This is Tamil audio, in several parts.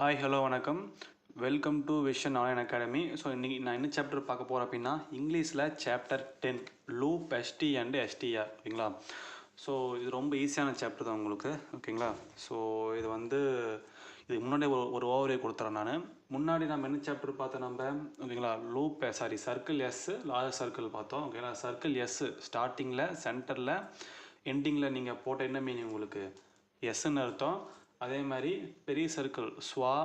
ஹாய் ஹலோ வணக்கம். Welcome to Vision Online Academy. So இன்றைக்கி நான் என்ன சாப்டர் பார்க்க போகிறேன் அப்படின்னா இங்கிலீஷில் chapter 10 loop ST and STR. ஓகேங்களா? ஸோ இது ரொம்ப ஈஸியான சாப்டர் தான் உங்களுக்கு. ஓகேங்களா? ஸோ இது இதுக்கு முன்னாடி ஒரு ஓவரே கொடுத்துறேன் நான். முன்னாடி நம்ம என்ன சாப்டர் பார்த்தோம் நம்ம? ஓகேங்களா? சர்க்கிள் எஸ் லார்ஜ் சர்க்கிள் பார்த்தோம். ஓகேங்களா? சர்க்கிள் எஸ் ஸ்டார்டிங்கில் சென்டரில் எண்டிங்கில் நீங்கள் போட்ட என்ன மீனிங் உங்களுக்கு? எஸ்ன்னு அர்த்தம். அதே மாதிரி பெரிய சர்க்கிள் ஸ்வா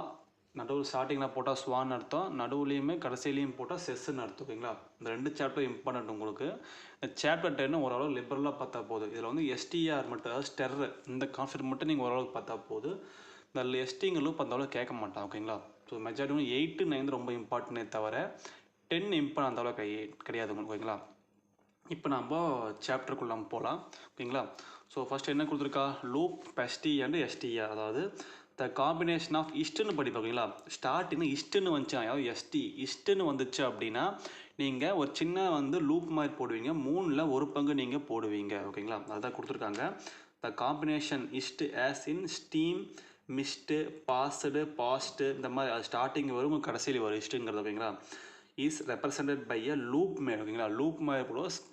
நடுவில் ஸ்டார்டிங்கில் போட்டால் ஸ்வான்னு அர்த்தம், நடுவுலையுமே கடைசியிலையும் போட்டால் செஸ்ன்னு அர்த்தம். ஓகேங்களா? இந்த ரெண்டு சாப்டர் இம்பார்ட்டன்ட் உங்களுக்கு. இந்த சாப்டர் 10 ஓரளவு லிபரலாக பார்த்தா போதும். இதில் வந்து எஸ்டிஆர் மட்டும், அதாவது ஸ்டெர், இந்த கான்செப்ட் மட்டும் நீங்கள் ஓரளவுக்கு பார்த்தா போதும். இந்த எஸ்டிங்க லூப் அந்த அளவுக்கு கேட்க மாட்டான். ஓகேங்களா? ஸோ மெஜாரிட்டி 8 9 ரொம்ப இம்பார்ட்டன்ட்டே தவிர 10 இம்பார்ட் அந்த அளவுக்கு கிடையாது உங்களுக்கு. ஓகேங்களா? இப்போ நம்ம சாப்டருக்குள்ள நம்ம போகலாம். ஓகேங்களா? ஸோ ஃபஸ்ட் என்ன கொடுத்துருக்கா? லூப் எஸ்டி அண்ட் எஸ்டிஆர், அதாவது த காம்பினேஷன் ஆஃப் இஸ்ட்டுன்னு படிப்போம். ஓகேங்களா? ஸ்டார்டிங் இஸ்ட்டுன்னு வந்துச்சு, அதாவது இஸ்ட்டுன்னு வந்துச்சு அப்படின்னா நீங்கள் ஒரு சின்ன லூப் மாதிரி போடுவீங்க, 3ல் ஒரு பங்கு நீங்கள் போடுவீங்க. ஓகேங்களா? அதுதான் கொடுத்துருக்காங்க. The combination ist as in steam, mist, past, இந்த மாதிரி அது ஸ்டார்டிங் வரும் கடைசியில் வரும் இஸ்ட்டுங்கிறது. ஓகேங்களா? Is represented by a loop made. ஓகேங்களா? லூப் மாதிரி போடுவோம்.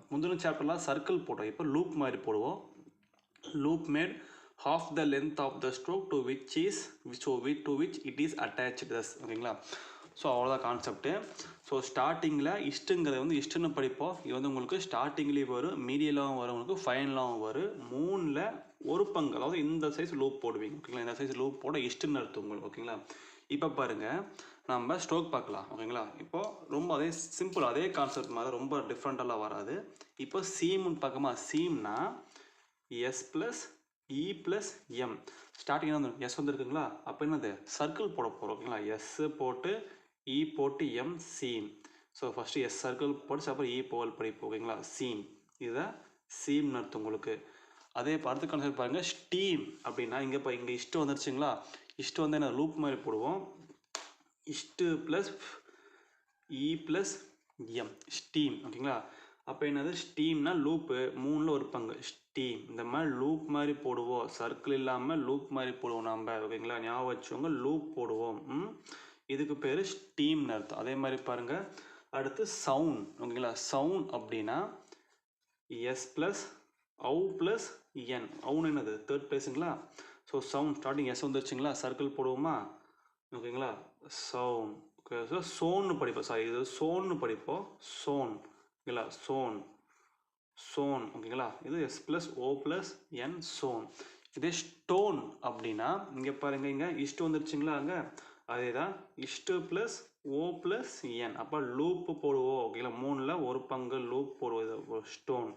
முந்தின சாப்டர்லாம் சர்க்கிள் போட்டோம், இப்போ லூப் மாதிரி போடுவோம். Loop made half the length of the stroke to which it is attached thus. ஓகேங்களா? ஸோ அவ்வளோதான் கான்செப்ட்டு. ஸோ ஸ்டார்டிங்கில் இஸ்ட்டுங்கிறது இஸ்ட்டுன்னு படிப்போம். இது உங்களுக்கு ஸ்டார்டிங்லேயும் வரும், மீடியலாகவும் வரும், உங்களுக்கு ஃபைனலாகவும் வரும். 3ல் ஒரு பங்கு, அதாவது இந்த சைஸ் லூப் போடுவீங்க. ஓகேங்களா? இந்த சைஸ் லூப் போட இஸ்ட்டுன்னு அர்த்தம் உங்களுக்கு. ஓகேங்களா? இப்போ பாருங்கள், நம்ம ஸ்ட்ரோக் பார்க்கலாம். ஓகேங்களா? இப்போது ரொம்ப அதே சிம்பிள், அதே கான்செப்ட் மாதிரி ரொம்ப டிஃப்ரெண்ட்டெல்லாம் வராது. இப்போ சீம்னு பார்க்கமா? சீம்னா S plus E plus M. Starting வந்து எஸ் வந்துருக்குங்களா? அப்போ என்னது? சர்க்கிள் போட போகிறோம். ஓகேங்களா? எஸ்ஸு போட்டு இ போட்டு M, seem. So first S circle போட்டு அப்புறம் இ போல் படிப்போம். ஓகேங்களா? சீம். இதுதான் சீம்னு அர்த்தம் உங்களுக்கு. அதே அடுத்த கான்செப்ட் பாருங்கள், ஸ்டீம் அப்படின்னா இங்கே இப்போ இங்கே இஷ்டம் வந்துருச்சுங்களா? இஷ்டம் வந்து என்ன? லூப் மாதிரி போடுவோம். Is to plus E plus M, steam. ஓகேங்களா? அப்போ என்னது? ஸ்டீம்னா லூப்பு, 3ல் ஒரு பங்கு ஸ்டீம். இந்த மாதிரி லூப் மாதிரி போடுவோம், சர்க்கிள் இல்லாமல் லூப் மாதிரி போடுவோம் நம்ம. ஓகேங்களா? ஞாபகம் வச்சுக்கோங்க, லூப் போடுவோம். இதுக்கு பேர் ஸ்டீம்னு அர்த்தம். அதே மாதிரி பாருங்கள், அடுத்து சவுண்ட். ஓகேங்களா? சவுண்ட் அப்படின்னா S plus ou plus N. அவுன்னு என்னது? தேர்ட் பிளேஸுங்களா? ஸோ சவுண்ட் ஸ்டார்டிங் எஸ் வந்துருச்சுங்களா? சர்க்கிள் போடுவோமா? ஓகேங்களா? சவுண்ட். ஓகே, ஸோ சோன்னு படிப்போம். சாரி, இது சோன்னு படிப்போம். சோன். ஓகேங்களா? சோன். ஓகேங்களா? இது S plus O plus n, zone. இதே ஸ்டோன் அப்படின்னா இங்கே பாருங்கள், இங்கே இஷ்டு வந்துருச்சுங்களா? அங்கே அதே தான், இஷ்டு ப்ளஸ் ஓ ப்ளஸ் என். அப்போ லூப்பு போடுவோம். ஓகேங்களா? 3ல் ஒரு பங்கு லூப் போடுவோம். ஸ்டோன்.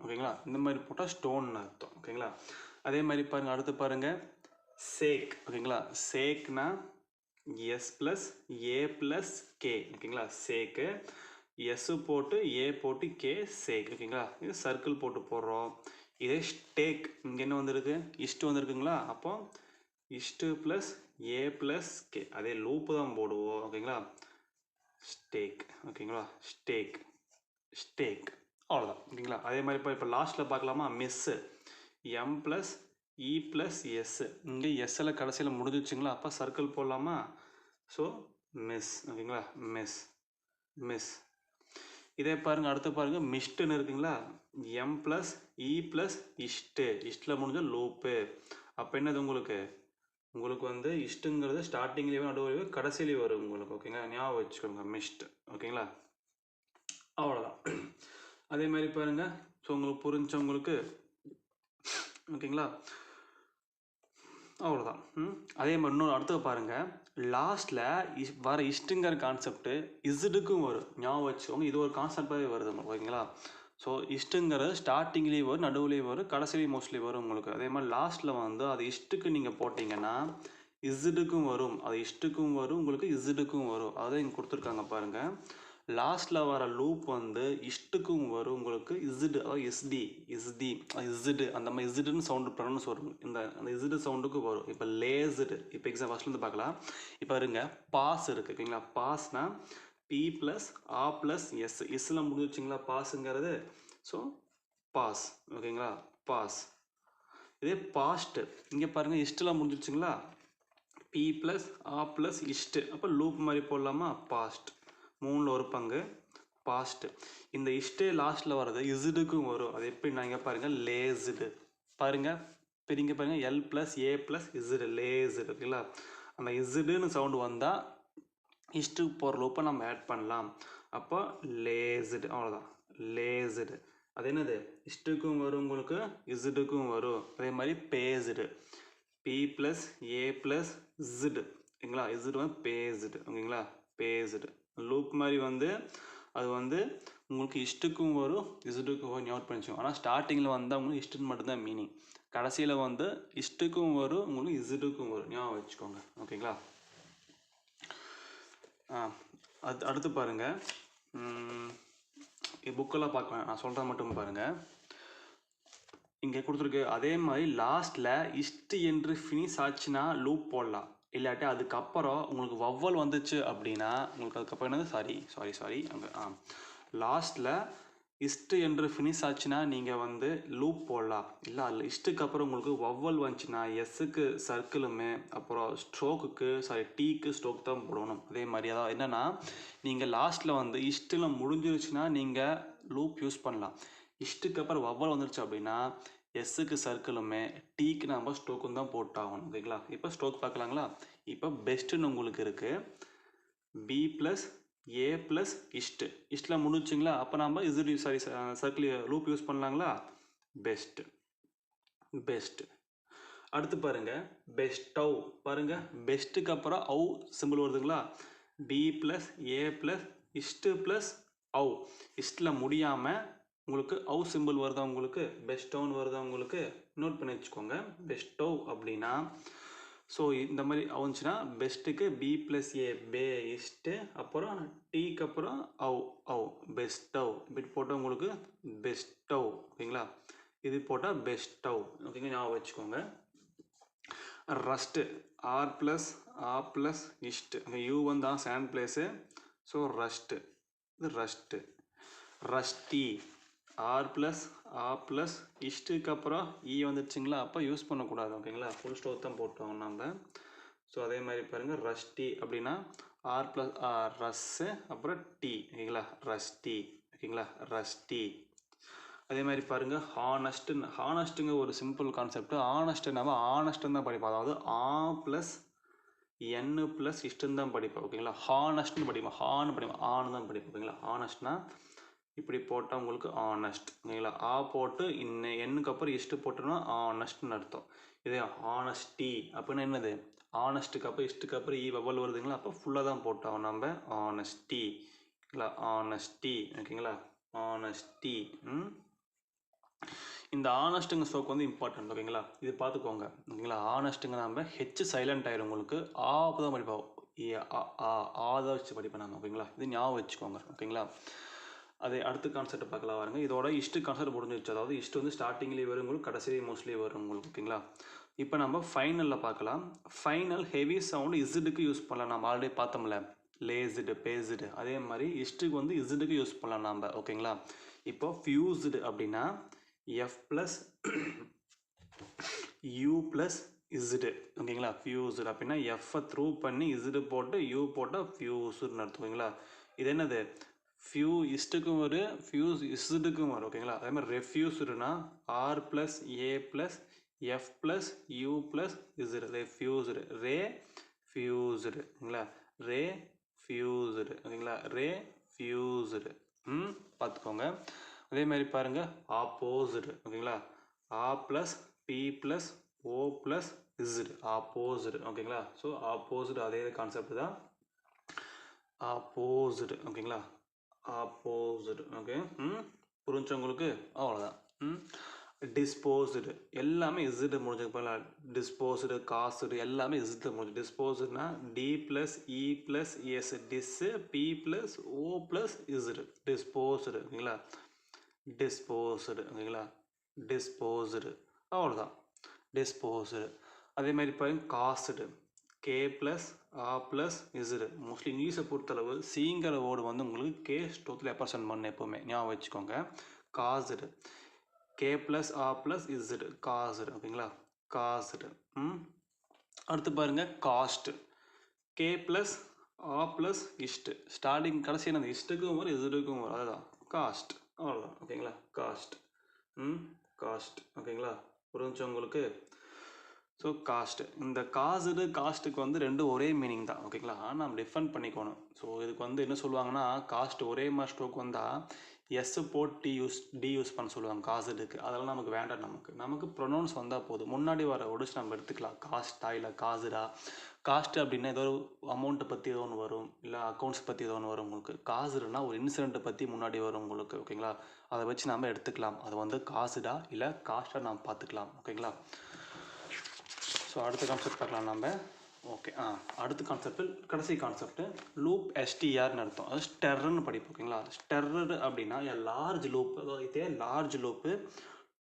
ஓகேங்களா? இந்த மாதிரி போட்டால் ஸ்டோன்னு அர்த்தம். ஓகேங்களா? அதே மாதிரி பாருங்கள், அடுத்து பாருங்கள், சேக். ஓகேங்களா? சேக்னா S plus A plus K. ஓகேங்களா? சேக்கு. எஸ்ஸு போட்டு ஏ போட்டு கே, சேக். ஓகேங்களா? இது சர்க்கிள் போட்டு போடுறோம். இதே ஸ்டேக், இங்கே என்ன வந்திருக்கு? இஷ்டு வந்திருக்குங்களா? அப்போ இஷ்டு ப்ளஸ் ஏ ப்ளஸ் கே, அதே லூப்பு தான் போடுவோம். ஓகேங்களா? ஸ்டேக். ஓகேங்களா? ஸ்டேக். அவ்வளோதான். ஓகேங்களா? அதே மாதிரி இப்போ லாஸ்ட்டில் பார்க்கலாமா? Miss, M plus E plus S. இங்கே எஸ்ஸில் கடைசியில் முடிஞ்சிச்சுங்களா? அப்போ சர்க்கிள் போடலாமா? So miss. ஓகேங்களா? மிஸ். இதே பாருங்கள், அடுத்து பாருங்கள், மிஸ்ட்டுன்னு இருக்குங்களா? எம் ப்ளஸ் இ ப்ளஸ் இஷ்டில் முடிஞ்ச லூப்பு. அப்போ என்னது உங்களுக்கு இஷ்டுங்கிறது ஸ்டார்டிங்லேயே நடுவுலேயே கடைசியிலேயே வரும் உங்களுக்கு. ஓகேங்களா? ஞாபகம் வச்சுக்கோங்க, மிஸ்ட். ஓகேங்களா? அவ்வளோதான். அதே மாதிரி பாருங்கள், ஸோ உங்களுக்கு புரிஞ்சவங்களுக்கு. ஓகேங்களா? அவ்வளோதான். அதே மாதிரி இன்னொரு அடுத்து பாருங்கள், லாஸ்ட்டில் வர இஷ்டுங்கிற கான்செப்ட்டு இஸ்டுக்கும் வரும். ஞாபகம் வச்சுக்கோங்க, இது ஒரு கான்செப்டாகவே வருது உங்களுக்கு. ஓகேங்களா? ஸோ இஷ்டுங்கிறது ஸ்டார்டிங்லேயும் வரும், நடுவுலேயும் வரும், கடைசிலேயும் மோஸ்ட்லி வரும் உங்களுக்கு. அதே மாதிரி லாஸ்ட்டில் அது இஷ்டுக்கு நீங்கள் போட்டிங்கன்னா இஸ்டுக்கும் வரும், அது இஷ்டுக்கும் வரும், உங்களுக்கு இஸ்டுக்கும் வரும். அதை இங்கே கொடுத்துருக்காங்க பாருங்கள். லாஸ்ட்டில் வர லூப் இஷ்டுக்கும் வரும் உங்களுக்கு, இஸ்டு, அதாவது இஸ்டு, அந்த மாதிரி இஸ்டுன்னு சவுண்டு ப்ரொனவுன்ஸ் வரும். அந்த இஸ்டு சவுண்டுக்கு வரும். இப்போ லேஸ்டு, இப்போ எக்ஸாம் ஃபஸ்ட்லேருந்து பார்க்கலாம். இப்போ இருங்க, பாஸ் இருக்குது. ஓகேங்களா? பாஸ்னா P plus A plus S. எஸ்ஸில் முடிஞ்சிச்சிங்களா பாஸுங்கிறது? So pass. ஓகேங்களா? பாஸ். இதே பாஸ்ட் இங்கே பாருங்கள் இஸ்டெலாம் முடிஞ்சிருச்சுங்களா, P plus A plus ist, அப்போ லூப் மாதிரி போடலாமா, பாஸ்ட் 3ல் ஒரு பங்கு பாஸ்ட். இந்த இஸ்டே லாஸ்ட்டில் வர்றது இசுடுக்கும் வரும். அது எப்படி நான் இங்கே பாருங்கள் லேஸ்டு பாருங்கள், பெரிய பாருங்கள் L plus A plus இசுடு laced ஓகேங்களா. அந்த இசுடுன்னு சவுண்டு வந்தால் இஸ்ட்டுக்கு போகிற லூப்பை நம்ம ஆட் பண்ணலாம். அப்போ லேஸ்டு அவ்வளோதான் லேஸ்டு. அது என்னது இஸ்ட்டுக்கும் வரும் உங்களுக்கு இசுடுக்கும் வரும். அதே மாதிரி based B plus A plus இசுடு ஓகேங்களா. இசுடு வந்து பேஸ்டு ஓகேங்களா, பேஸ்டு லூப் மாதிரி வந்து அது வந்து உங்களுக்கு இஸ்ட்டுக்கும் வரும் இசுடுக்கும் வரும் நோட் பண்ணிச்சோம். ஆனால் ஸ்டார்டிங்கில் வந்தால் உங்களுக்கு இஸ்ட்டுன்னு மட்டும்தான் மீனிங், கடைசியில் வந்து இஸ்ட்டுக்கும் வரும் உங்களுக்கு இசுடுக்கும் வரும் ஞாபகம் வச்சுக்கோங்க ஓகேங்களா. அடுத்து பாருங்கள், புக்கெல்லாம் பார்க்கலாம், நான் சொல்கிறத மட்டும் பாருங்கள். இங்கே கொடுத்துருக்கு அதே மாதிரி லாஸ்ட்டில் இஸ்ட்டு என்று ஃபினிஷ் ஆச்சுன்னா லூப் போடலாம். இல்லாட்டி அதுக்கப்புறம் உங்களுக்கு வவ்வல் வந்துச்சு அப்படின்னா உங்களுக்கு அதுக்கப்புறம் என்னது சாரி அங்கே லாஸ்ட்டில் இஸ்ட்டு என்று ஃபினிஷ் ஆச்சுன்னா நீங்கள் வந்து லூப் போடலாம். இல்லை அதில் இஸ்ட்டுக்கு அப்புறம் உங்களுக்கு வவ்வல் வந்துச்சுன்னா எஸ்ஸுக்கு சர்க்கிளுமே அப்புறம் ஸ்ட்ரோக்குக்கு டீக்கு ஸ்ட்ரோக் தான் போடணும். அதே மாதிரி அதாவது என்னென்னா நீங்கள் லாஸ்ட்டில் வந்து இஸ்ட்டில் முடிஞ்சிருச்சுன்னா நீங்கள் லூப் யூஸ் பண்ணலாம். இஸ்ட்டுக்கு அப்புறம் வவ்வல் வந்துருச்சு அப்படின்னா எஸ்ஸுக்கு சர்க்கிளுமே டீக்கு நம்ம ஸ்ட்ரோக்கும் தான் போட்டாகணும் ஓகேங்களா. இப்போ ஸ்ட்ரோக் பார்க்கலாங்களா. இப்போ பெஸ்ட்டுன்னு உங்களுக்கு இருக்குது பி ப்ளஸ் ஏ ப்ளஸ் இஸ்ட்டில் முடிச்சுங்களா. அப்போ நம்ம இசுடு சர்க்கிள் லூப் யூஸ் பண்ணலாங்களா, பெஸ்ட்டு. அடுத்து பாருங்கள் பெஸ்டவ் பாருங்கள், பெஸ்ட்டுக்கு அப்புறம் அவு சிம்பிள் வருதுங்களா, B plus A plus ist plus அவு இஸ்ட்டில் முடியாமல் உங்களுக்கு அவு சிம்பிள் வருதா, உங்களுக்கு பெஸ்டவுன்னு வருதா, உங்களுக்கு நோட் பண்ணி வச்சுக்கோங்க. பெஸ்டவ் அப்படின்னா ஸோ இந்த மாதிரி வந்துச்சுன்னா பெஸ்ட்டுக்கு B plus A pay is to அப்புறம் டீக்கு அப்புறம் அவு பெஸ்டவ் இப்படி போட்டால் உங்களுக்கு பெஸ்டவ் ஓகேங்களா. இது போட்டால் பெஸ்டவ் ஓகேங்க ஞாபகம் வச்சுக்கோங்க. Rust R plus A plus is to அங்கே யூ வந்து சேண்ட் பிளேஸு ஸோ ரஸ்ட்டு இது Rusty R plus A plus இஸ்ட்டுக்கு அப்புறம் இ வந்துடுச்சிங்களா, அப்போ யூஸ் பண்ணக்கூடாது ஓகேங்களா, ஃபுல் ஸ்டோக் தான் போட்டோம் நம்ம. ஸோ அதே மாதிரி பாருங்கள் ரஸ்டி அப்படின்னா ஆர் ப்ளஸ் ரஸ்ஸு அப்புறம் டி ஓகேங்களா, ரஸ்டி ஓகேங்களா, ரஸ்டி. அதே மாதிரி பாருங்கள் ஹானஸ்ட்டுங்க ஒரு சிம்பிள் கான்செப்ட். ஆனஸ்ட்டு நம்ம ஆனஸ்ட்டுன்னு தான் படிப்போம், அதாவது ஆ ப்ளஸ் என்னு ப்ளஸ் இஸ்ட்டுன்னு தான் படிப்போம் ஓகேங்களா. ஹானஸ்ட்னு படிப்போம், ஆன்னு தான் படிப்போம் ஓகேங்களா. ஆனஸ்ட்னா இப்படி போட்டால் உங்களுக்கு ஆனஸ்ட் ஓகேங்களா. ஆ போட்டு எண்ணுக்கு அப்புறம் இஸ்ட்டு போட்டோம்னா ஆனஸ்ட்னு அர்த்தம். இதே ஆனஸ்டி அப்படின்னா என்னது, ஆனஸ்ட்டுக்கு அப்புறம் இஸ்ட்டுக்கு அப்புறம் வவ்வல் வருதுங்களா, அப்போ ஃபுல்லாக தான் போட்டோம் நம்ம ஆனஸ்டி ஓகேங்களா, ஆனஸ்டி ஓகேங்களா, ஆனஸ்டி. இந்த ஆனஸ்ட்டுங்க ஸ்ட்ரோக் வந்து இம்பார்ட்டன்ட் ஓகேங்களா, இது பார்த்துக்கோங்க ஓகேங்களா. ஆனஸ்ட்டுங்க நம்ம ஹெச் சைலண்ட் ஆயிடும் உங்களுக்கு, ஆப்பு தான் படிப்போம், ஆதான் வச்சு படிப்பேன் நம்ம ஓகேங்களா. இது ஞாபகம் வச்சுக்கோங்க ஓகேங்களா. அதே அடுத்த கான்செப்ட் பார்க்கலாம் வாருங்க. இதோட இஸ்ட்டு கான்செப்ட் முடிஞ்சிருச்சு, அதாவது இஸ்ட்டு வந்து ஸ்டார்டிங்லேயே வரும் உங்களுக்கு, கடைசிலேயே மோஸ்ட்லி வரும் உங்களுக்கு ஓகேங்களா. இப்போ நம்ம ஃபைனலில் பார்க்கலாம். ஃபைனல் ஹெவி சவுண்டு இசுடுக்கு யூஸ் பண்ணலாம், நம்ம ஆல்ரெடி பார்த்தோம்ல லேஸ்டு பேஸ்டு. அதே மாதிரி இஸ்ட்டுக்கு வந்து இசுடுக்கு யூஸ் பண்ணலாம் நம்ம ஓகேங்களா. இப்போ ஃபியூஸ்டு அப்படின்னா எஃப் ப்ளஸ் யூ ப்ளஸ் இசுடு ஓகேங்களா. ஃபியூஸ்டு அப்படின்னா எஃப்ஐ த்ரூ பண்ணி இசுடு போட்டு யூ போட்டால் ஃபியூஸ்டுன்னு அர்த்தம் ஓகேங்களா. இது என்னது ஃபியூ இஸ்ட்டுக்கும் வரும் ஃபியூஸ் இசுடுக்கும் வரும் ஓகேங்களா. அதே மாதிரி ரெஃப்யூஸ்டுனா R plus A plus F plus U plus ist refused fused ஓகேங்களா, ஃபியூஸ்டு ஓகேங்களா, ஃபியூஸ்டு பார்த்துக்கோங்க. அதே மாதிரி பாருங்கள் ஆப்போசிட் ஓகேங்களா, A plus P plus O plus ist opposite ஓகேங்களா. ஸோ ஆப்போசிட் அதே கான்செப்ட் தான், ஆப்போசிட் ஓகேங்களா, ஆப்போசிட் ஓகே. புரிஞ்சு உங்களுக்கு, அவ்வளோதான். டிஸ்போஸ்டு எல்லாமே இசுடு முடிஞ்சது போல, டிஸ்போஸ்டு காசுடு எல்லாமே இசுடு முடிஞ்சு. டிஸ்போஸ்டுனா D plus E plus S dis P plus O plus ist disposed ஓகேங்களா, டிஸ்போஸ்டு ஓகேங்களா, டிஸ்போஸ்டு அவ்வளோதான் டிஸ்போஸ்டு. அதே மாதிரி பாருங்க cast K plus A plus ist. Mostly இங்கிலீஷை பொறுத்தளவு சிங்கிற வேர்டு வந்து உங்களுக்கு கே ஸ்டோத்தில் ரெப்ரசன்ட் பண்ண எப்போவுமே ஞாபகம் வச்சுக்கோங்க. காசுடு K plus A plus Z caused ஓகேங்களா காஸ்டு. அடுத்து பாருங்கள் cost K plus A plus is to starting கடைசி அந்த இஸ்ட்டுக்கும் வரும் இசட்டுக்கும் வரும் அதுதான் காஸ்ட் அவ்வளோதான் ஓகேங்களா காஸ்ட். காஸ்ட் ஓகேங்களா புரிஞ்சு உங்களுக்கு. ஸோ காஸ்ட் இந்த காசுடு காஸ்ட்டுக்கு வந்து ரெண்டும் ஒரே மீனிங் தான் ஓகேங்களா. ஆனால் நம்ம டிஃபரெண்ட் பண்ணிக்கணும். ஸோ இதுக்கு வந்து என்ன சொல்லுவாங்கன்னா காஸ்ட் ஒரே மாதிரி ஸ்ட்ரோக் வந்தால் எஸ் போட்டு டி யூஸ் பண்ண சொல்லுவாங்க காசுடுக்கு. அதெல்லாம் நமக்கு வேண்டாம். நமக்கு ப்ரொனவுன்ஸ் வந்தால் போதும். முன்னாடி வர ஒடிச்சு நம்ம எடுத்துக்கலாம். காஸ்டா இல்லை காசுடா. காஸ்ட் அப்படின்னா ஏதோ ஒரு அமௌண்ட்டை பற்றி ஏதோ ஒன்று வரும், இல்லை அக்கௌண்ட்ஸ் பற்றி ஏதோ ஒன்று வரும் உங்களுக்கு. காசுனா ஒரு இன்சிடெண்ட்டை பற்றி முன்னாடி வரும் உங்களுக்கு ஓகேங்களா. அதை வச்சு நம்ம எடுத்துக்கலாம். அது வந்து காசுடா இல்லை காஸ்ட்டாக நாம் பார்த்துக்கலாம் ஓகேங்களா. ஸோ அடுத்த கான்செப்ட் பார்க்கலாம் நம்ம. ஓகே அடுத்த கான்செப்ட் கடைசி கான்செப்ட் லூப் எஸ்டிஆர்னு அர்த்தம். அது ஸ்டெர்ன்னு படிப்போம் ஓகேங்களா. ஸ்டெர்ரு அப்படின்னா லார்ஜ் லூப். அதாவது இதே large loop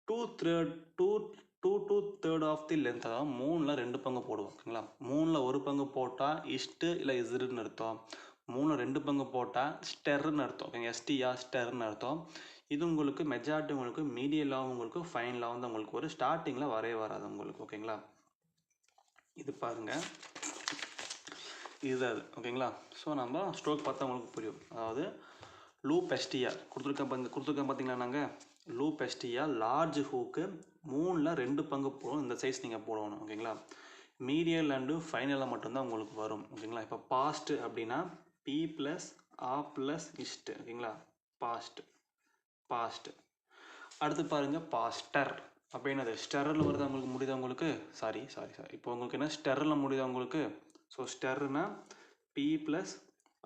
2/3 of the length. அதாவது 3ல் 2 பங்கு போடுவோம் ஓகேங்களா. 3ல் 1 பங்கு போட்டால் இஸ்ட்டு இல்லை இஸ்ருன்னு அர்த்தம். 3ல் 2 பங்கு போட்டால் ஸ்டெர்ன்னு அர்த்தம் ஓகேங்க. எஸ்டிஆர் ஸ்டெர்ன்னு அர்த்தம். இது உங்களுக்கு மெஜாரிட்டி உங்களுக்கு மீடியலாகவும் உங்களுக்கு ஃபைனலாகவும் தான் உங்களுக்கு ஒரு ஸ்டார்டிங்கில் வராது உங்களுக்கு ஓகேங்களா. இது பாருங்கள் இது அது ஓகேங்களா. ஸோ நம்ம ஸ்ட்ரோக் பார்த்தா உங்களுக்கு புரியும். அதாவது லூப் எஸ்டிஆர் கொடுத்துருக்கேன் பார்த்தீங்களா. நாங்கள் லூப் எஸ்டிஆர் லார்ஜ் ஹூக்கு 3ல் 2 பங்கு போடும். இந்த சைஸ் நீங்கள் போடணும் ஓகேங்களா. மீடியல் அண்டு ஃபைனலாக மட்டும்தான் உங்களுக்கு வரும் ஓகேங்களா. இப்போ பாஸ்ட்டு அப்படின்னா P plus A plus is to ஓகேங்களா. பாஸ்ட். அடுத்து பாருங்கள் பாஸ்டர் அப்படின்னது ஸ்டெரில் வருது உங்களுக்கு முடியுதா உங்களுக்கு. சாரி இப்போ உங்களுக்கு என்ன ஸ்டெரில் முடியுதா உங்களுக்கு. So ஸ்டெர்னா B plus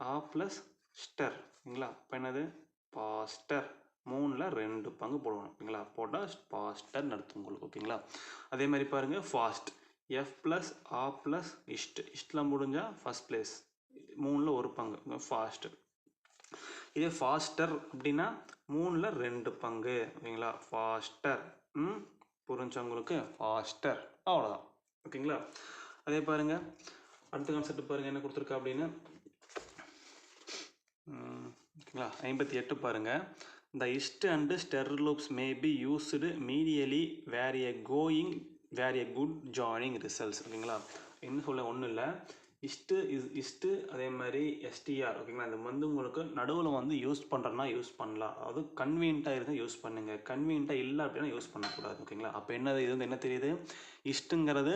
A plus ஸ்டெர் ஓகேங்களா. இப்போ என்னது பாஸ்டர். 3ல் 2 பங்கு போடணும் ஓகேங்களா. போட்டால் பாஸ்டர்னு அர்த்தம் உங்களுக்கு ஓகேங்களா. அதே மாதிரி பாருங்கள் fast F plus A plus இஸ்ட்டில் முடிஞ்சால் ஃபஸ்ட் பிளேஸ். 3ல் 1 பங்கு ஃபாஸ்ட். இதே ஃபாஸ்டர் அப்படின்னா 3ல் 2 பங்கு ஓகேங்களா. ஃபாஸ்டர். புரிஞ்சவங்களுக்கு ஃபாஸ்டர் அவ்வளோதான் ஓகேங்களா. அதே பாருங்கள் அடுத்த கான்செப்ட் பாருங்கள் என்ன கொடுத்துருக்கா அப்படின்னு ஓகேங்களா. 58 பாருங்கள். The ist and ster loops may be used medially where a good joining results ஓகேங்களா. என்ன சொல்ல ஒன்றும் இல்லை. இஸ்ட்டு அதே மாதிரி எஸ்டிஆர் ஓகேங்களா. இது வந்து உங்களுக்கு நடுவில் வந்து யூஸ் பண்ணுறேன்னா யூஸ் பண்ணலாம். அதாவது கன்வீனியண்ட்டாக இருந்தால் யூஸ் பண்ணுங்கள். கன்வீனியண்ட்டாக இல்லை அப்படின்னா யூஸ் பண்ணக்கூடாது ஓகேங்களா. அப்போ என்னது இது வந்து என்ன தெரியுது. இஸ்ட்டுங்கிறது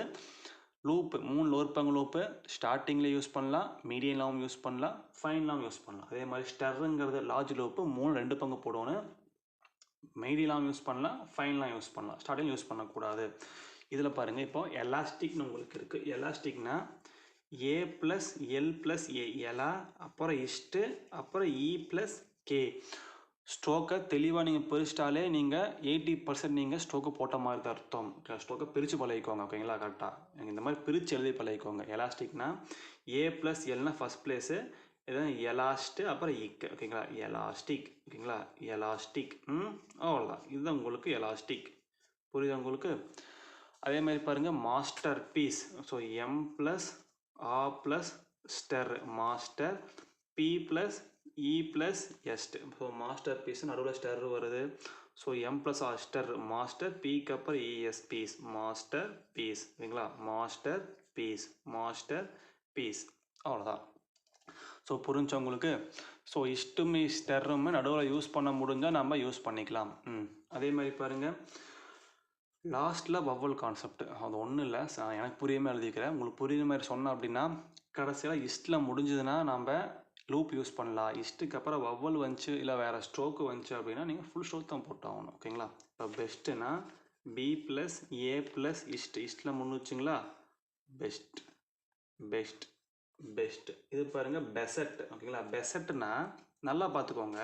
லூப்பு 3ல் 1 பங்கு லூப்பு ஸ்டார்டிங்கில் யூஸ் பண்ணலாம், மீடியம்லாவும் யூஸ் பண்ணலாம், ஃபைனலாகவும் யூஸ் பண்ணலாம். அதே மாதிரி ஸ்டெர்ருங்கிறது லார்ஜ் லூப்பு 3ல் 2 பங்கு போடணும். மீடியம்லாவும் யூஸ் பண்ணலாம், ஃபைனலாக யூஸ் பண்ணலாம், ஸ்டார்டிங் யூஸ் பண்ணக்கூடாது. இதில் பாருங்கள் இப்போ எலாஸ்டிக்னு உங்களுக்கு இருக்குது. எலாஸ்டிக்னா ஏ ப்ளஸ் எல் ப்ளஸ் ஏ எலா அப்புறம் இஸ்ட்டு அப்புறம் இ ப்ளஸ் கே. ஸ்ட்ரோக்கை தெளிவாக நீங்கள் பிரிச்சிட்டாலே நீங்கள் 80% நீங்கள் ஸ்ட்ரோக்கை போட்ட மாதிரி தான் அர்த்தம். ஸ்ட்ரோக்கை பிரித்து பழகிக்கோங்க ஓகேங்களா. கரெக்டாக நீங்கள் இந்த மாதிரி பிரித்து எழுதி பழகிக்கோங்க. எலாஸ்டிக்னா ஏ ப்ளஸ் எல்னா ஃபஸ்ட் பிளேஸு, இதுதான் எலாஸ்ட்டு அப்புறம் இக்கு ஓகேங்களா. எலாஸ்டிக் ஓகேங்களா. எலாஸ்டிக் அவ்வளோதான். இதுதான் உங்களுக்கு எலாஸ்டிக். புரியுதா உங்களுக்கு. அதே மாதிரி பாருங்கள் master piece. So M plus A plus ster master, P plus E plus est. So master piece நடுவில் ஸ்டெர் வருது. So M plus A ster master, பிக்கு அப்புறம் இஎஸ் பீஸ் மாஸ்டர் பீஸ் ஓகேங்களா. மாஸ்டர் பீஸ் அவ்வளோதான். ஸோ புரிஞ்சவங்களுக்கு. ஸோ இஸ்ட்டுமே ஸ்டெர்ருமே நடுவில் யூஸ் பண்ண முடிஞ்சால் நம்ம யூஸ் பண்ணிக்கலாம். அதே மாதிரி பாருங்கள் லாஸ்ட்டில் வவ்வல் கான்செப்ட். அது ஒன்றும் இல்லை, எனக்கு புரியாமல் எழுதிக்கிறேன். உங்களுக்கு புரியுற மாதிரி சொன்னேன் அப்படின்னா கடைசியில் இஸ்ட்டில் முடிஞ்சதுன்னா நம்ம லூப் யூஸ் பண்ணலாம். இஸ்ட்டுக்கு அப்புறம் வவ்வல் வந்துச்சு இல்லை வேறு ஸ்ட்ரோக்கு வந்துச்சு அப்படின்னா நீங்கள் ஃபுல் ஸ்ட்ரோக் தான் போட்டாகணும் ஓகேங்களா. இப்போ பெஸ்ட்டுனா B plus A plus இஸ்ட்டில் முன்னுச்சுங்களா. Best. இது பாருங்கள் பெசட் ஓகேங்களா. பெசட்னா நல்லா பார்த்துக்கோங்க.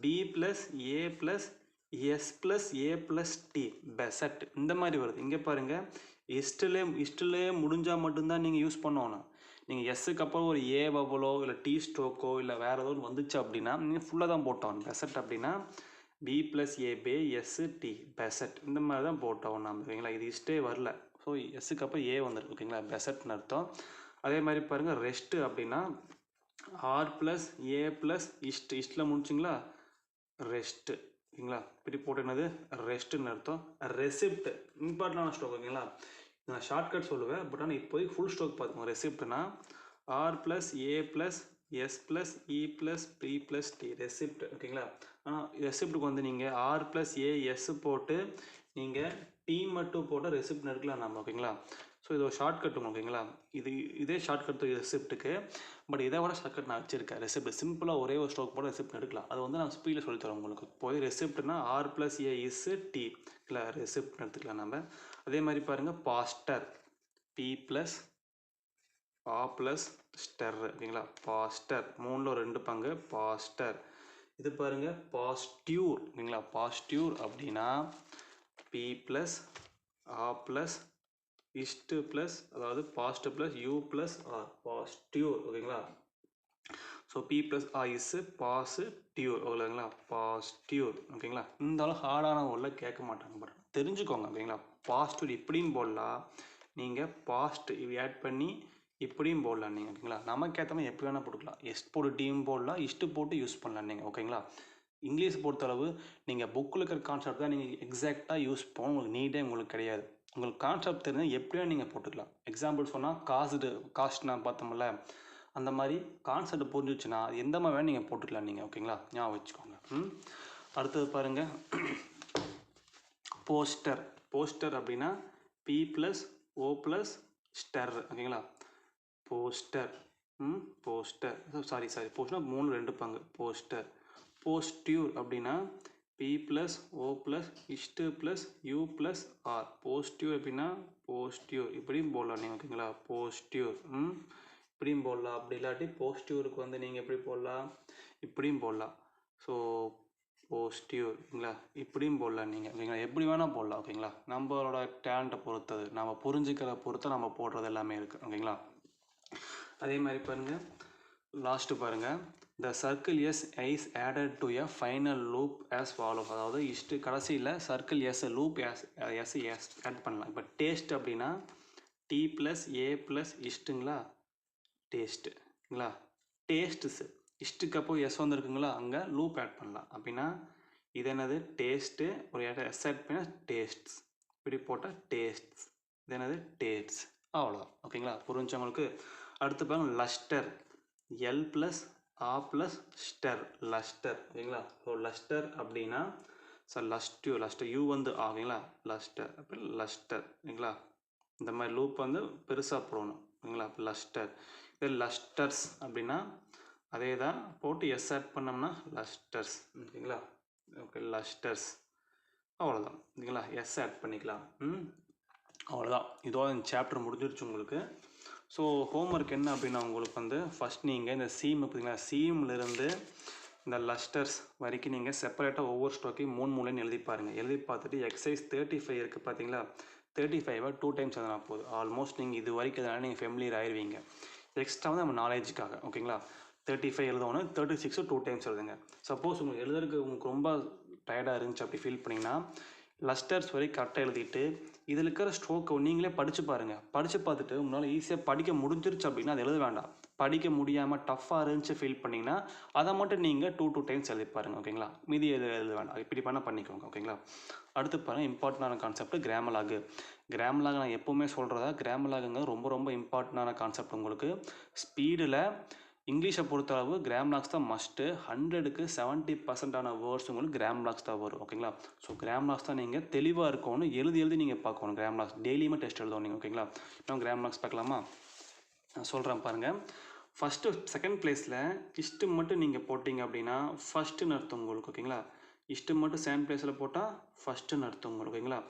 B plus A plus S plus A plus D பெசட் இந்த மாதிரி வருது. இங்கே பாருங்கள் இஸ்ட்டிலே முடிஞ்சால் மட்டும்தான் நீங்கள் யூஸ் பண்ணணும். நீங்கள் எஸ்ஸுக்கு அப்புறம் ஒரு ஏ வவ்வலோ இல்லை டி ஸ்ட்ரோக்கோ இல்லை வேறு ஏதோ வந்துச்சு அப்படின்னா நீங்கள் ஃபுல்லாக தான் போட்டோம். பெசட் அப்படின்னா P plus A pay S T பெசட் இந்த மாதிரி தான் போட்டோம் நம்ம ஓகேங்களா. இது இஸ்ட்டே வரல. ஸோ எஸ்ஸுக்கு அப்புறம் ஏ வந்துருக்கு ஓகேங்களா. பெசட்னு அர்த்தம். அதே மாதிரி பாருங்கள் ரெஸ்ட்டு அப்படின்னா R plus A plus இஸ்ட்டில் முடிச்சிங்களா rest ஓகேங்களா. இப்படி போட்டு என்னது ரெஸ்ட்டுன்னு அர்த்தம். ரெசிப்ட் இம்பார்ட்டண்டான ஸ்ட்ரோக் ஓகேங்களா. நான் ஷார்ட்கட் சொல்லுவேன், பட் ஆனால் இப்போதைக்கு ஃபுல் ஸ்ட்ரோக் பார்த்துக்கோங்க. ரெசிப்ட்னா R plus A plus S plus E plus P plus T receipt ஓகேங்களா. ஆனால் ரெசிப்ட்டுக்கு வந்து நீங்கள் ஆர் ப்ளஸ் ஏ எஸ் போட்டு நீங்கள் டி மட்டும் போட்டு ரெசிப்ட் எடுக்கலாம் நம்ம ஓகேங்களா. ஸோ இது ஒரு ஷார்ட்கட் ஓகேங்களா. இதே ஷார்ட்கட் ரெசிப்ட்டுக்கு, பட் இதை விட ஷார்ட்கட் நான் வச்சிருக்கேன். ரெசிப்ட் சிம்பிளாக ஒரே ஒரு ஸ்ட்ரோக் போட்டு ரெசிப்ட் எடுக்கலாம். அது வந்து நான் ஸ்பீடில் சொல்லித்தரேன் உங்களுக்கு. போய் ரெசிப்ட்னா R plus A is T இல்லை ரெசிப்ட் எடுத்துக்கலாம் நம்ம. அதே மாதிரி பாருங்கள் pastor P plus A plus ster ஓகேங்களா. பாஸ்டர் 3ல் 2 பங்கு பாஸ்டர். இது பாருங்கள் பாஸ்டியூர் ஓகேங்களா. பாஸ்டியூர் அப்படின்னா P plus A plus ist plus அதாவது past plus U plus R pasture ஓகேங்களா. So P plus A is pasture ஓகேங்களா. பாஸ்டியூர் ஓகேங்களா. இந்த அளவு ஹார்டான வேர்டில் கேட்க மாட்டாங்க, பட் தெரிஞ்சுக்கோங்க ஓகேங்களா. பாஸ்டியூர் இப்படின்னு போடலாம், நீங்கள் பாஸ்ட் ஆட் பண்ணி இப்படியும் போடலாம் நீங்கள் ஓகேங்களா. நமக்கு ஏற்ற மாதிரி எப்படி வேணால் போட்டுக்கலாம். எஸ் போட்டு டீம் போடலாம், இஸ்ட்டு போட்டு யூஸ் பண்ணலாம் நீங்கள் ஓகேங்களா. இங்கிலீஷ் பொறுத்தளவு நீங்கள் புக்கில் இருக்கிற கான்செப்ட் தான் நீங்கள் எக்ஸாக்டாக யூஸ் பண்ண உங்களுக்கு நீட்டே உங்களுக்கு கிடையாது. உங்களுக்கு கான்செப்ட் தெரிஞ்சால் எப்படியா நீங்கள் போட்டுக்கலாம். எக்ஸாம்பிள் சொன்னால் காஸ்ட் நான் பார்த்தோம்ல, அந்த மாதிரி கான்செப்ட் புரிஞ்சிச்சுன்னா எந்த மாதிரி வேணும் நீங்கள் போட்டுக்கலாம் நீங்கள் ஓகேங்களா. ஞாபகம் வச்சுக்கோங்க. அடுத்தது பாருங்கள் போஸ்டர். போஸ்டர் அப்படின்னா P plus O plus ster ஓகேங்களா. போஸ்டர் போஸ்டர் சாரி போஸ்டர் 3 2 பங்கு போஸ்டர். போஸ்டியூர் அப்படின்னா P plus O plus ist plus U plus R. Posture அப்படின்னா போஸ்டியூர் இப்படியும் போடலாம் நீங்கள் ஓகேங்களா. போஸ்டியூர் இப்படியும் போடலாம். அப்படி இல்லாட்டி போஸ்டியூருக்கு வந்து நீங்கள் எப்படி போடலாம், இப்படியும் போடலாம். ஸோ போஸ்டியூர் ஓகேங்களா, இப்படியும் போடலாம் நீங்கள் ஓகேங்களா. எப்படி வேணால் போடலாம் ஓகேங்களா. நம்மளோட டேலண்ட்டை பொறுத்தது, நம்ம புரிஞ்சுக்கிற பொறுத்து நம்ம போடுறது எல்லாமே இருக்குது ஓகேங்களா. அதே மாதிரி பாருங்கள் லாஸ்ட்டு பாருங்கள் the circle S is added to a final loop as follows. அதாவது இஸ்ட்டு கடைசியில் circle S loop S add பண்ணலாம். இப்போ டேஸ்ட் அப்படின்னா டி ப்ளஸ் ஏ ப்ளஸ் இஸ்ட்டுங்களா டேஸ்ட்டுங்களா. டேஸ்ட்ஸு இஸ்ட்டுக்கு அப்போ எஸ் வந்துருக்குங்களா, அங்கே லூப் ஆட் பண்ணலாம். அப்படின்னா இது என்னது டேஸ்ட்டு, ஒரு எஸ் ஆட் பண்ணால் டேஸ்ட்ஸ், இப்படி போட்டால் டேஸ்ட்ஸ், இது என்னது டேஸ்ட்ஸ். அவ்வளோதான் ஓகேங்களா. புரிஞ்சவங்களுக்கு. அடுத்து பாருங்கள் lustre L plus A plus ஸ்டர் லஸ்டர் ஓகேங்களா. ஸோ லஸ்டர் அப்படின்னா லஸ்டர் யூ வந்து ஆகுங்களா லஸ்டர் அப்படி லஸ்டர் ஓகேங்களா. இந்த மாதிரி லூப் வந்து பெருசாக போடணும் ஓகேங்களா. லஸ்டர். இது லஸ்டர்ஸ் அப்படின்னா அதே தான் போட்டு எஸ் ஆட் பண்ணோம்னா லஸ்டர்ஸ் ஓகேங்களா. ஓகே லஸ்டர்ஸ் அவ்வளோதான் ஓகேங்களா. எஸ் ஆட் பண்ணிக்கலாம். அவ்வளோதான். இதோட இந்த சாப்டர் முடிஞ்சிருச்சு உங்களுக்கு. ஸோ ஹோம்ஒர்க் என்ன அப்படின்னா உங்களுக்கு வந்து ஃபஸ்ட் நீங்கள் இந்த சீம் பார்த்தீங்களா, சீம்லேருந்து இந்த லஸ்டர்ஸ் வரைக்கும் நீங்கள் செப்பரேட்டாக ஒவ்வொரு ஸ்ட்ரோக்கையும் 3 எழுதி பாருங்கள். எழுதி பார்த்துட்டு எக்ஸசைஸ் 35 இருக்குது பார்த்தீங்களா, 35 2 டைம்ஸ் எதனா போகுது. ஆல்மோஸ்ட் நீங்கள் இது வரைக்கும் எதனால் நீங்கள் ஃபெமிலியர் ஆயிடுவீங்க. எக்ஸ்ட்ரா வந்து நம்ம நாலேஜுக்காக ஓகேங்களா. 35 எழுதணும், 36 2 டைம்ஸ் எழுதுங்க. சப்போஸ் உங்களுக்கு எழுதுறதுக்கு உங்களுக்கு ரொம்ப டயர்டாக இருந்துச்சு அப்படி ஃபீல் பண்ணிங்கன்னா லஸ்டர்ஸ் வரைக்கும் கரெக்டாக எழுதிட்டு இதில் இருக்கிற ஸ்ட்ரோக்கை நீங்களே படித்து பாருங்கள். படித்து பார்த்துட்டு உங்களால் ஈஸியாக படிக்க முடிஞ்சிருச்சு அப்படின்னா அது எழுத வேண்டாம். படிக்க முடியாமல் டஃப்பாக இருந்துச்சு ஃபீல் பண்ணிங்கன்னா அதை மட்டும் நீங்கள் 2 டைம்ஸ் எழுதி பாருங்கள் ஓகேங்களா. மீதி எழுத வேண்டாம். இப்படி பண்ணால் பண்ணிக்கோங்க ஓகேங்களா. அடுத்து பாருங்கள் இம்பார்ட்டண்டான கான்செப்ட் கிராமலாகு. கிராமலாக் நான் எப்போவுமே சொல்கிறதா, கிராமலாகுங்க ரொம்ப ரொம்ப இம்பார்ட்டண்டான கான்செப்ட் உங்களுக்கு. ஸ்பீடில் இங்கிலீஷை பொறுத்தளவு கிராமலாக்ஸ் தான் மஸ்ட்டு. 100க்கு 70% வேர்ட்ஸ் உங்களுக்கு கிராமலாக்ஸ் தான் வரும் ஓகேங்களா. ஸோ கிராமலாக்ஸ் தான் நீங்கள் தெளிவாக இருக்கணும், எழுதி நீங்கள் பார்க்கணும். கிராமலாக்ஸ் டெய்லியுமே டெஸ்ட் எழுதணும் நீங்கள் ஓகேங்களா. இன்னும் கிராமலாக்ஸ் பார்க்கலாமா, நான் சொல்கிறேன் பாருங்கள். ஃபஸ்ட்டு செகண்ட் ப்ளேஸில் இஸ்ட்டு மட்டும் நீங்கள் போட்டிங்க அப்படின்னா ஃபஸ்ட்டுன்னு அர்த்தம் உங்களுக்கு ஓகேங்களா. இஸ்ட்டு மட்டும் செகண்ட் ப்ளேஸில் போட்டால் ஃபஸ்ட்டுன்னு அர்த்தம் உங்களுக்கு ஓகேங்களா.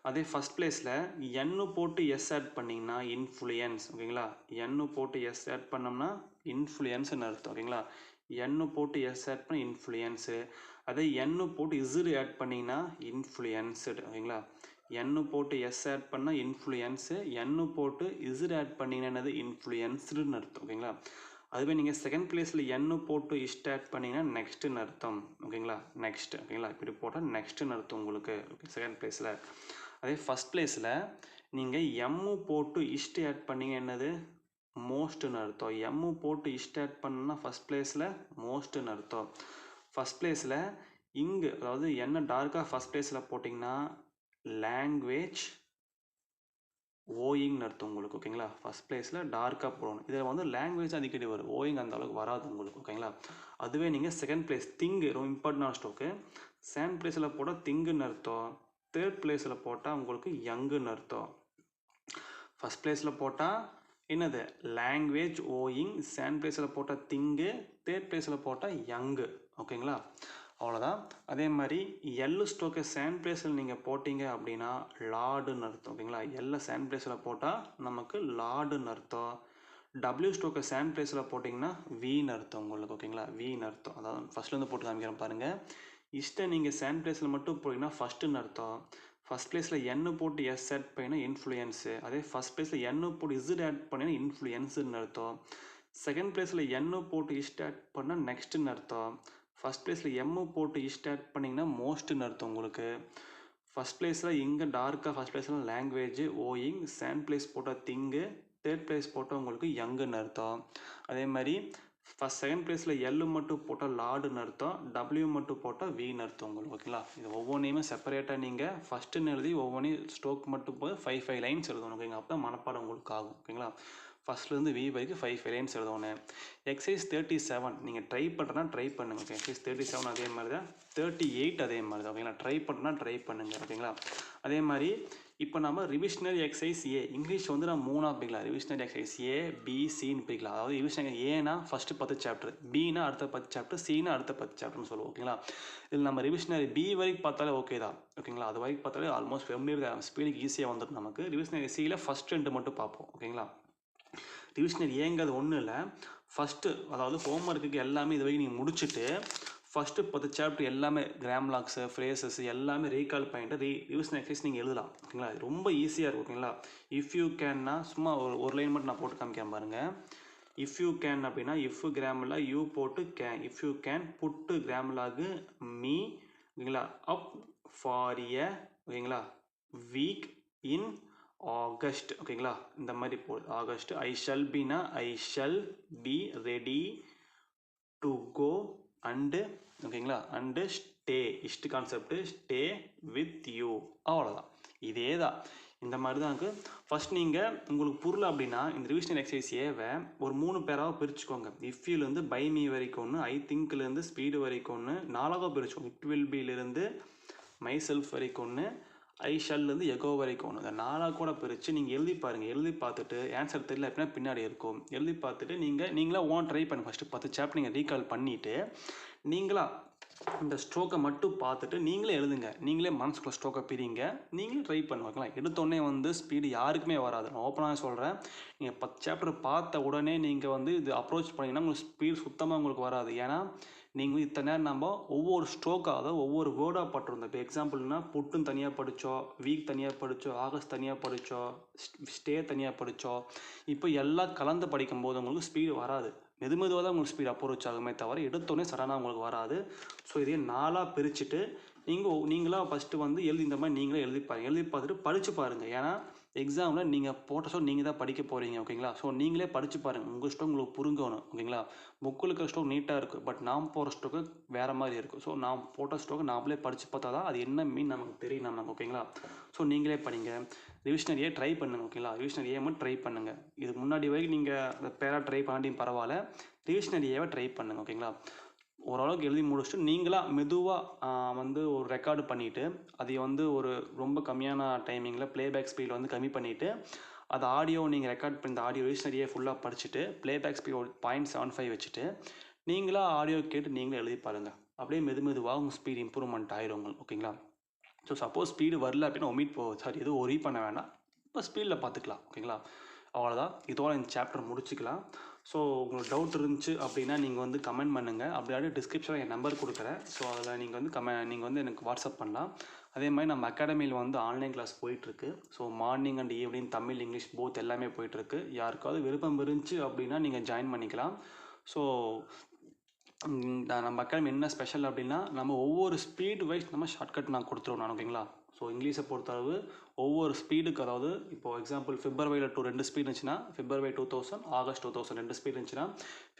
அதே ஃபஸ்ட் ப்ளேஸில் என்னு போட்டு எஸ் ஆட் பண்ணிங்கன்னா இன்ஃப்ளூயன்ஸ் ஓகேங்களா. என்னு போட்டு எஸ் ஆட் பண்ணோம்னா இன்ஃப்ளூயன்ஸ்னு அர்த்தம் ஓகேங்களா. என்னு போட்டு எஸ் ஆட் பண்ண இன்ஃப்ளூயன்ஸு. அதே என்னு போட்டு இஸ்ரு ஆட் பண்ணிங்கன்னா இன்ஃப்ளூயன்ஸுடு ஓகேங்களா. என்னு போட்டு எஸ் ஆட் பண்ணால் இன்ஃப்ளூயன்ஸு, என்னு போட்டு இஸ்ரு ஆட் பண்ணிங்கன்னா என்னது இன்ஃப்ளூயன்ஸ்டுன்னு அர்த்தம் ஓகேங்களா. அதுவே நீங்கள் செகண்ட் ப்ளேஸில் என்னு போட்டு இஸ்ட் ஆட் பண்ணிங்கன்னா நெக்ஸ்ட்டுன்னு அர்த்தம் ஓகேங்களா. நெக்ஸ்ட் ஓகேங்களா. இப்படி போட்டால் நெக்ஸ்ட்டுன்னு அர்த்தம் உங்களுக்கு செகண்ட் ப்ளேஸில். அதே ஃபஸ்ட் ப்ளேஸில் நீங்கள் எம்மு போட்டு இஸ்ட் ஆட் பண்ணிங்க என்னது மோஸ்ட்டுன்னு அர்த்தம். எம்மு போட்டு இஸ்ட் ஆட் பண்ணால் ஃபஸ்ட் ப்ளேஸில் மோஸ்ட்டுன்னு அர்த்தம். ஃபஸ்ட் ப்ளேஸில் இங்கு அதாவது என்ன டார்க்காக ஃபஸ்ட் பிளேஸில் போட்டிங்கன்னா லாங்குவேஜ் ஓயிங்னு அர்த்தம் உங்களுக்கு ஓகேங்களா. ஃபஸ்ட் பிளேஸில் டார்க்காக போடணும். இதில் வந்து லாங்குவேஜ் அடிக்கடி வரும், ஓயிங் அந்த அளவுக்கு வராது உங்களுக்கு ஓகேங்களா. அதுவே நீங்கள் செகண்ட் பிளேஸ் திங்கு ரொம்ப இம்பார்ட்டண்டான ஸ்டோக்கு. செகண்ட் பிளேஸில் போட்டால் திங்குன்னு அர்த்தம். தேர்ட் பிளேஸில் போட்டால் உங்களுக்கு யங்குன்னு அர்த்தம். ஃபஸ்ட் பிளேஸில் போட்டால் என்னது லாங்குவேஜ் ஓயிங், செகண்ட் பிளேஸில் போட்டால் திங்கு, தேர்ட் பிளேஸில் போட்டால் யங்கு ஓகேங்களா. அவ்வளோதான். அதே மாதிரி எல் ஸ்டோக்கை செகண்ட் பிளேஸில் நீங்கள் போட்டிங்க அப்படின்னா லார்டுன்னு அர்த்தம் ஓகேங்களா. எல்லை செகண்ட் பிளேஸில் போட்டால் நமக்கு லார்டுன்னு அர்த்தம். டபிள்யூ ஸ்டோக்கை செகண்ட் பிளேஸில் போட்டிங்கன்னா வீன்னு அர்த்தம் உங்களுக்கு ஓகேங்களா. வீன்னு அர்த்தம். அதாவது ஃபஸ்ட்லேருந்து போட்டு காமிக்கிறேன் பாருங்கள். இஷ்ட நீங்கள் செகண்ட் பிளேஸில் மட்டும் போட்டிங்கன்னா ஃபஸ்ட்டுன்னு அர்த்தம். ஃபஸ்ட் பிளேஸில் என்னு போட்டு எஸ் ஆட் பண்ணினா இன்ஃப்ளூயன்ஸு. அதே ஃபஸ்ட் பிளேஸில் என்னு போட்டு இஸ்ட் ஆட் பண்ணினா இன்ஃப்ளூயன்ஸுன்னு அர்த்தம். செகண்ட் பிளேஸில் என்னு போட்டு இஸ்ட் ஆட் பண்ணால் நெக்ஸ்ட்டுன்னு அர்த்தம். ஃபஸ்ட் பிளேஸில் எம்மு போட்டு இஸ்ட் ஆட் பண்ணிங்கன்னா மோஸ்ட்டுன்னு அர்த்தம் உங்களுக்கு. ஃபஸ்ட் பிளேஸில் இங்கே டார்க்காக ஃபஸ்ட் பிளேஸில் லாங்குவேஜ் ஓயிங், செகண்ட் பிளேஸ் போட்டால் திங்கு, தேர்ட் பிளேஸ் போட்டால் உங்களுக்கு யங்குன்னு அர்த்தம். அதே மாதிரி செகண்ட் பிளேஸில் எல்லு மட்டும் போட்டால் லார்டுன்னு அர்த்தம், டபிள்யூ மட்டும் போட்டால் வீன்னு அர்த்தம் உங்களுக்கு ஓகேங்களா. இது ஒவ்வொன்றையுமே செப்பரேட்டாக நீங்கள் ஃபஸ்ட்டுன்னு எழுதி ஒவ்வொன்றையும் ஸ்டோக் மட்டும் போய் 5 லைன்ஸ் எழுதணும் ஓகேங்க. அப்போ மனப்பாடம் உங்களுக்கு ஆகும் ஓகேங்களா. ஃபஸ்ட்லேருந்து வி வரைக்கும் 5 லைன்ஸ் எழுதணும். எக்ஸசைஸ் 37 நீங்கள் ட்ரை பண்ணுறனா ட்ரை பண்ணுங்கள் ஓகே. எக்ஸசைஸ் 37 அதே மாதிரி தான், 38 அதே மாதிரி தான் ஓகேங்களா. ட்ரை பண்ணுறனா ட்ரை பண்ணுங்கள் ஓகேங்களா. அதே மாதிரி இப்போ நம்ம ரிவிஷனரி எக்ஸசைஸ் ஏ, இங்கிலீஷ் வந்து நம்ம 3ஆக பிரிக்கலாம். ரிவிஷனரி எக்ஸசைஸ் ஏ பி சின்னு பிரிக்கலாம். அதாவது ரிவிஷனரி ஏனா ஃபஸ்ட்டு 10 சாப்டர், பினா அடுத்த 10 சாப்டர், சினா அடுத்த 10 சாப்டர்னு சொல்லுவோம் ஓகேங்களா. இதில் நம்ம ரிவிஷனரி பி வரைக்கும் பார்த்தாலே ஓகே தான் ஓகேங்களா. அது வரைக்கும் பார்த்தாலே ஆல்மோஸ்ட் ஃபெமிலியர் ஸ்பீடுக்கு ஈஸியாக வந்துடும் நமக்கு. ரிவிஷனரி சியில் ஃபஸ்ட் 2 மட்டும் பார்ப்போம் ஓகேங்களா. ரிவிஷனரி ஏங்கிறது ஒன்றும் இல்லை, ஃபஸ்ட்டு அதாவது ஹோம்ஒர்க்குக்கு எல்லாமே இது வரைக்கும் நீங்கள் முடிச்சுட்டு ஃபஸ்ட்டு 10 சாப்டர் எல்லாமே கிராம்லாக்ஸு ஃப்ரேசஸ் எல்லாமே ரீகால் பண்ணிட்டு ரிவிஷன் எக்ஸசைஸ் நீங்கள் எழுதலாம் ஓகேங்களா. இது ரொம்ப ஈஸியாக இருக்கும் ஓகேங்களா. இஃப் யூ கேன்னா சும்மா ஒரு லைன் மட்டும் நான் போட்டு காமிக்கிறேன் பாருங்கள். இஃப் யூ கேன் அப்படின்னா இஃப் கிராமில் யூ போட்டு can, if you can put கிராம்லாகு மீ ஓகேங்களா. அப் ஃபார் எ ஓகேங்களா வீக் இன் ஆகஸ்ட் ஓகேங்களா. இந்த மாதிரி போகுது ஆகஸ்ட். ஐ ஷல் பினா I shall be ready to go and ஓகேங்களா. And stay ist concept stay with you அவ்வளோதான். இதே தான் இந்த மாதிரி தான் இருக்குது. ஃபஸ்ட் நீங்கள் உங்களுக்கு புரியல அப்படின்னா இந்த ரிவிஷனல் எக்ஸசைஸ் ஏவை ஒரு 3 பேராக பிரிச்சுக்கோங்க. இஃப்யூலேருந்து பை மீ வரைக்கும் ஒன்று, ஐ திங்க்லேருந்து ஸ்பீடு வரைக்கும் ஒன்று, 4ஆக பிரிச்சுக்கோங்க. இட் வில் பிலேருந்து மை செல்ஃப் வரைக்கும் ஒன்று, ஐ ஷல்லேருந்து எகோ வரைக்கும் ஒன்று. இந்த 4ஆக கூட பிரித்து நீங்கள் எழுதி பாருங்கள். எழுதி பார்த்துட்டு ஆன்சர் தெரியல அப்படின்னா பின்னாடி இருக்கும். எழுதி பார்த்துட்டு நீங்களா ட்ரை பண்ணுங்கள். ஃபஸ்ட்டு 10 சாப்டர் நீங்கள் ரீகால் பண்ணிவிட்டு நீங்களா இந்த ஸ்ட்ரோக்கை மட்டும் பார்த்துட்டு நீங்களே எழுதுங்க. நீங்களே மனசுக்குள்ள ஸ்ட்ரோக்கை பிரிங்க, நீங்களே ட்ரை பண்ணுவாங்களா. எடுத்தோடனே வந்து ஸ்பீடு யாருக்குமே வராது. நான் ஓப்பனாக சொல்கிறேன். நீங்கள் 10 சாப்டர் பார்த்த உடனே நீங்கள் வந்து இது அப்ரோச் பண்ணிங்கன்னா உங்களுக்கு ஸ்பீடு சுத்தமாக உங்களுக்கு வராது. ஏன்னா நீங்கள் இத்தனை நேரம் நம்ம ஒவ்வொரு ஸ்ட்ரோக்காக அதாவது ஒவ்வொரு வேர்டாக பட்டிருந்தோம். இப்போ எக்ஸாம்பிள்னா புட்டுன்னு தனியாக படித்தோம், வீக் தனியாக படித்தோம், ஆகஸ்ட் தனியாக படித்தோம், ஸ்டே தனியாக படித்தோம். இப்போ எல்லாம் கலந்து படிக்கும்போது உங்களுக்கு ஸ்பீடு வராது. மெதுவாக தான் உங்களுக்கு ஸ்பீடு அப்ரோச் ஆகுமே தவிர எடுத்தோடனே சடனாக உங்களுக்கு வராது. ஸோ இதே 4ஆக பிரிச்சுட்டு நீங்களாக ஃபஸ்ட்டு வந்து இந்த மாதிரி நீங்களே எழுதி பார்த்துட்டு படித்து பாருங்கள். ஏன்னா எக்ஸாமில் நீங்கள் போட்ட ஸ்டோக் நீங்கள் தான் படிக்க போகிறீங்க ஓகேங்களா. ஸோ நீங்களே படித்து பாருங்கள். உங்கள் ஸ்டோக் உங்களுக்கு புரிஞ்சணும் ஓகேங்களா. புக்கில் இருக்கிற ஸ்டோக் நீட்டாக இருக்குது, பட் நாம் போகிற ஸ்டோக்கு வேறு மாதிரி இருக்குது. ஸோ நான் போட்ட ஸ்டோக்கு நாமளே படித்து பார்த்தா தான் அது என்ன மீன் நமக்கு தெரியும் நமக்கு ஓகேங்களா. ஸோ நீங்களே படிங்க. ரிவிஷனரியே ட்ரை பண்ணுங்கள் ஓகேங்களா. ரிவிஷனரியே மட்டும் ட்ரை பண்ணுங்கள். இதுக்கு முன்னாடி வரைக்கும் நீங்கள் அந்த பேராக ட்ரை பண்ணாட்டியும் பரவாயில்ல, ரிவிஷனரியாவை ட்ரை பண்ணுங்கள் ஓகேங்களா. ஓரளவுக்கு எழுதி முடிச்சுட்டு நீங்களாக மெதுவாக வந்து ஒரு ரெக்கார்டு பண்ணிவிட்டு அதை வந்து ஒரு ரொம்ப கம்மியான டைமிங்கில் ப்ளேபேக் ஸ்பீடில் வந்து கம்மி பண்ணிவிட்டு அது ஆடியோ நீங்கள் ரெக்கார்ட் பண்ணி இந்த ஆடியோ ரிவிஷனரியே ஃபுல்லாக படிச்சுட்டு ப்ளேபேக் ஸ்பீட் 0.75 வச்சுட்டு நீங்களாக ஆடியோ கேட்டு நீங்களே எழுதி பாருங்கள். அப்படியே மெதுவாக உங்கள் ஸ்பீடு இம்ப்ரூவ்மெண்ட் ஆயிரும் உங்களுக்கு ஓகேங்களா. ஸோ சப்போஸ் ஸ்பீடு வரல அப்படின்னா எதுவும் ஒரி பண்ண வேண்டாம், இப்போ ஸ்பீடில் பார்த்துக்கலாம் ஓகேங்களா. அவ்வளோதான். இதோட இந்த சாப்டர் முடிச்சுக்கலாம். ஸோ உங்களுக்கு டவுட் இருந்துச்சு அப்படின்னா நீங்கள் வந்து கமெண்ட் பண்ணுங்கள். அப்படியே டிஸ்கிரிப்ஷனில் என் நம்பர் கொடுக்குறேன். ஸோ அதில் நீங்கள் வந்து எனக்கு வாட்ஸ்அப் பண்ணலாம். அதே மாதிரி நம்ம அகாடமியில் வந்து ஆன்லைன் கிளாஸ் போயிட்டுருக்கு. So morning and evening Tamil English both எல்லாமே போயிட்டுருக்கு. யாருக்காவது விருப்பம் இருந்துச்சு அப்படின்னா நீங்கள் ஜாயின் பண்ணிக்கலாம். ஸோ நம்ம அகாடமி என்ன ஸ்பெஷல் அப்படின்னா நம்ம ஒவ்வொரு ஸ்பீடு வைஸ் நம்ம ஷார்ட்கட் நான் கொடுத்துருவோம் நான் ஓகேங்களா. ஸோ இங்கிலீஷை பொறுத்தளவு ஒவ்வொரு ஸ்பீடுக்கு அதாவது இப்போது எக்ஸாம்பிள் February 2 ஸ்பீட் இருந்துச்சுன்னா February 2000 August 2000 2 ஸ்பீட் இருந்துச்சுன்னா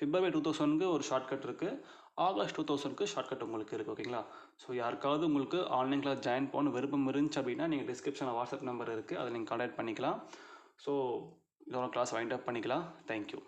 February 2000க்கு ஒரு ஷார்ட்கட் இருக்குது, August 2000க்கு ஷார்ட்கட் உங்களுக்கு இருக்குது ஓகேங்களா. ஸோ யாருக்காவது உங்களுக்கு ஆன்லைன் கிளாஸ் ஜாயின் பண்ண விருப்பம் இருந்துச்சு அப்படின்னா நீங்கள் டிஸ்கிரிப்ஷனில் வாட்ஸ்அப் நம்பர் இருக்குது, அதை நீங்கள் கான்டாக்ட் பண்ணிக்கலாம். ஸோ இதோட கிளாஸ் வைண்ட் அப் பண்ணிக்கலாம். தேங்க்யூ.